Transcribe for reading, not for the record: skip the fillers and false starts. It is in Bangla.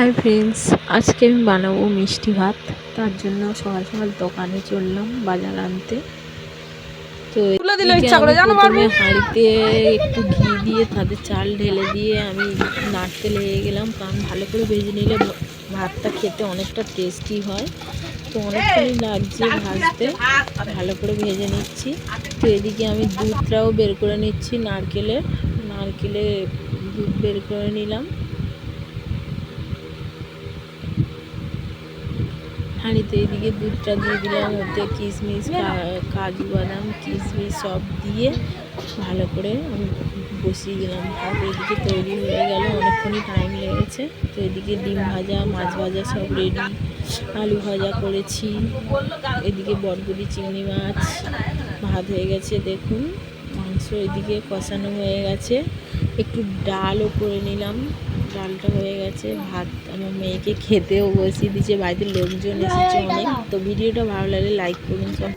হাই ফ্রেন্ডস, আজকে আমি বানাবো মিষ্টি ভাত। তার জন্য সকাল সকাল দোকানে চললাম বাজার আনতে। তো এদিকে আমি প্রথমে হাঁড়িতে একটু ঘি দিয়ে তাতে চাল ঢেলে দিয়ে আমি নাড়তে লেগে গেলাম, কারণ ভালো করে ভেজে নিলে ভাতটা খেতে অনেকটা টেস্টি হয়। তো অনেকক্ষণই লাগছে ভাজতে, ভালো করে ভেজে নিচ্ছি। তো এদিকে আমি দুধটাও বের করে নিচ্ছি, নারকেলে দুধ বের করে নিলাম। হাঁড়িতে এদিকে দুধটা দিয়ে দিলাম, ওতে কিশমিশ, কাজু বাদাম, কিশমিশ সব দিয়ে ভালো করে আমি বসিয়ে দিলাম ভাত। এদিকে তৈরি হয়ে গেল, অনেকক্ষণই টাইম লেগেছে। তো এদিকে ডিম ভাজা, মাছ ভাজা সব রেডি, আলু ভাজা করেছি। এদিকে বটবটি চিংড়ি মাছ, ভাত হয়ে গেছে দেখুন। মাংস এদিকে কষানো হয়ে গেছে, একটু ডালও করে নিলাম, ডালটা হয়ে গেছে। ভাত আমার মেয়েকে খেতেও বসিয়ে দিয়েছে, বাড়িতে লোকজন এসেছে অনেক। তো ভিডিওটা ভালো লাগলে লাইক করুন সব।